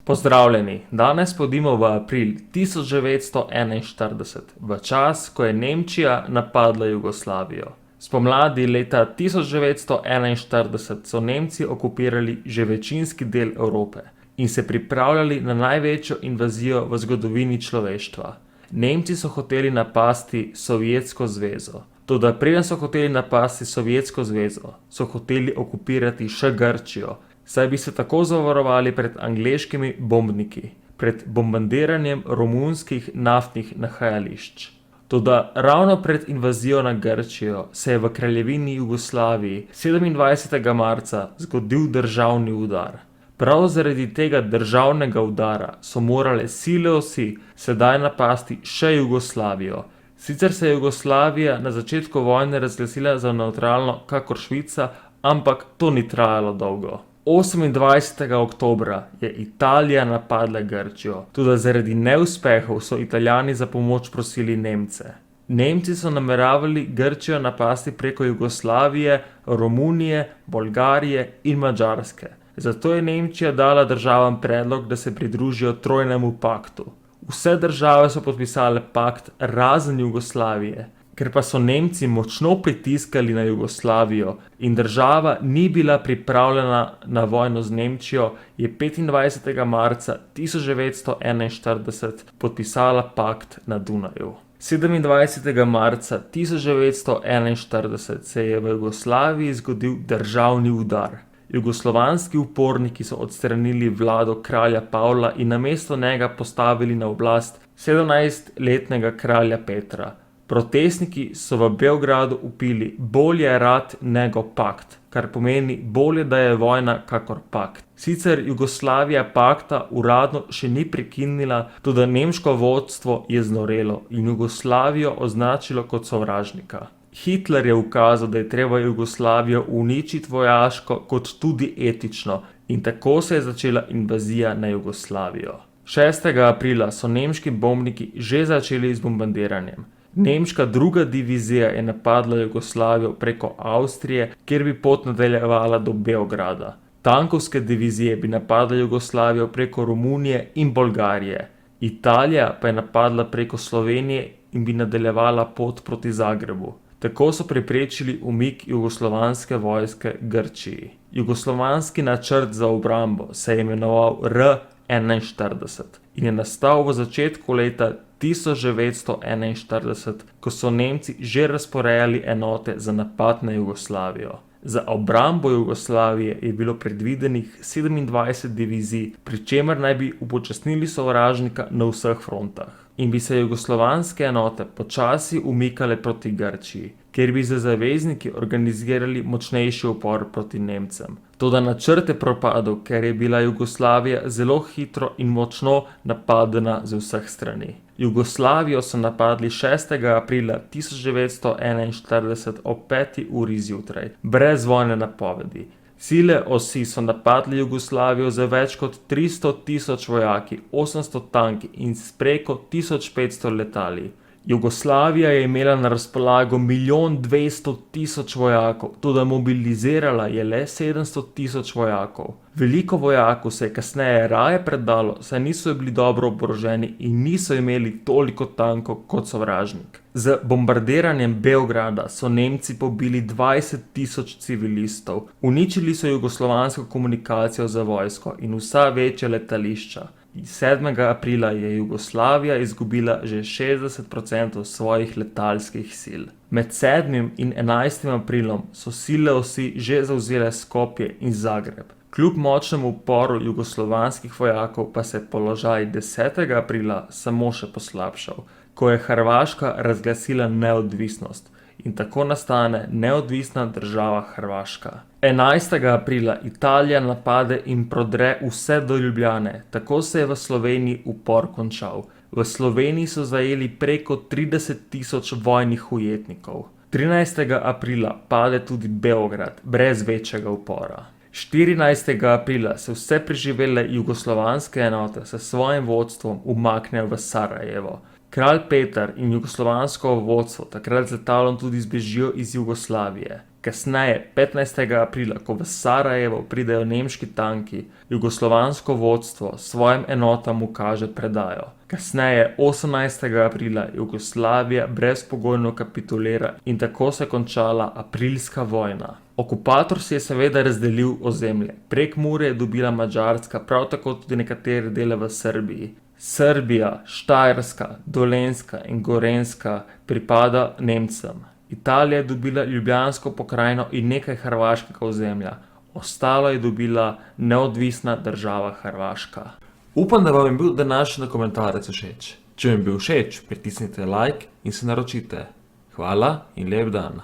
Pozdravljeni, danes pojdimo v april 1941, v čas, ko je Nemčija napadla Jugoslavijo. Spomladi leta 1941 so Nemci okupirali že večinski del Evrope in se pripravljali na največjo invazijo v zgodovini človeštva. Nemci so hoteli napasti Sovjetsko zvezo. Toda preden so hoteli napasti Sovjetsko zvezo, so hoteli okupirati še Grčijo, saj bi se tako zavarovali pred angleškimi bombniki, pred bombardiranjem romunskih naftnih nahajališč. Toda ravno pred invazijo na Grčijo se je v kraljevini Jugoslaviji 27. marca zgodil državni udar. Prav zaradi tega državnega udara so morale sile osi sedaj napasti še Jugoslavijo. Sicer se je Jugoslavija na začetku vojne razglasila za nevtralno kakor Švica, ampak to ni trajalo dolgo. 28. oktobra je Italija napadla Grčijo, tudi zaradi neuspehov so Italijani za pomoč prosili Nemce. Nemci so nameravali Grčijo napasti preko Jugoslavije, Romunije, Bolgarije in Madžarske. Zato je Nemčija dala državam predlog, da se pridružijo trojnemu paktu. Vse države so podpisale pakt razen Jugoslavije. Ker pa so Nemci močno pritiskali na Jugoslavijo in država ni bila pripravljena na vojno z Nemčijo, je 25. marca 1941 podpisala pakt na Dunaju. 27. marca 1941 se je v Jugoslaviji zgodil državni udar. Jugoslovanski uporniki so odstranili vlado kralja Pavla in namesto njega postavili na oblast 17-letnega kralja Petra. Protestniki so v Beogradu vpili bolje rat nego pakt, kar pomeni bolje, da je vojna kakor pakt. Sicer Jugoslavija pakta uradno še ni prekinila, toda nemško vodstvo je znorelo in Jugoslavijo označilo kot sovražnika. Hitler je ukazal, da je treba Jugoslavijo uničiti vojaško kot tudi etično in tako se je začela invazija na Jugoslavijo. 6. aprila so nemški bombniki že začeli z bombardiranjem. Nemška druga divizija je napadla Jugoslavijo preko Avstrije, kjer bi pot nadaljevala do Beograda. Tankovske divizije bi napadle Jugoslavijo preko Romunije in Bolgarije. Italija pa je napadla preko Slovenije in bi nadaljevala pot proti Zagrebu. Tako so preprečili umik jugoslovanske vojske Grčiji. Jugoslovanski načrt za obrambo se je imenoval R-41 in je nastal v začetku leta 1941, ko so Nemci že razporejali enote za napad na Jugoslavijo. Za obrambo Jugoslavije je bilo predvidenih 27 divizij, pri čemer naj bi upočasnili sovražnika na vseh frontah. In bi se jugoslovanske enote počasi umikale proti Grčiji, kjer bi za zavezniki organizirali močnejši upor proti Nemcem. Toda načrt je propadel, ker je bila Jugoslavija zelo hitro in močno napadena z vseh strani. Jugoslavijo so napadli 6. aprila 1941 ob 5. uri zjutraj, brez vojne napovedi. Sile osi so napadli Jugoslavijo z več kot 300.000 vojaki, 800 tanki in s preko 1500 letali. Jugoslavija je imela na razpolago 1.200.000 vojakov, toda mobilizirala je le 700.000 vojakov. Veliko vojakov se je kasneje raje predalo, saj niso bili dobro oboroženi in niso imeli toliko tankov kot sovražnik. Z bombardiranjem Beograda so Nemci pobili 20.000 civilistov, uničili so jugoslovansko komunikacijo za vojsko in vsa večja letališča. 7. aprila je Jugoslavija izgubila že 60% svojih letalskih sil. Med 7. in 11. aprilom so sile osi že zavzele Skopje in Zagreb. Kljub močnemu uporu jugoslovanskih vojakov pa se je položaj 10. aprila samo še poslabšal, ko je Hrvaška razglasila neodvisnost in tako nastane neodvisna država Hrvaška. 11. aprila Italija napade in prodre vse do Ljubljane, tako se je v Sloveniji upor končal. V Sloveniji so zajeli preko 30.000 vojnih ujetnikov. 13. aprila pade tudi Beograd, brez večjega upora. 14. aprila se vse preživele jugoslovanske enote s svojim vodstvom umaknejo v Sarajevo. Kralj Petar in jugoslovansko vodstvo takrat z letalom tudi zbežijo iz Jugoslavije. Kasneje, 15. aprila, ko v Sarajevo pridejo nemški tanki, jugoslovansko vodstvo svojim enotam ukaže predajo. Kasneje, 18. aprila, Jugoslavija brezpogojno kapitulira in tako se je končala aprilska vojna. Okupator si je seveda razdelil ozemlje. Prekmurje je dobila Madžarska, prav tako tudi nekatere dele v Srbiji. Srbija, Štajerska, Dolenjska in Gorenjska pripada Nemcem. Italija je dobila ljubljansko pokrajino in nekaj hrvaškega ozemlja. Ostalo je dobila neodvisna država Hrvaška. Upam, da vam je bil današnji dokumentarec všeč. Če vam je bil všeč, pritisnite like in se naročite. Hvala in lep dan.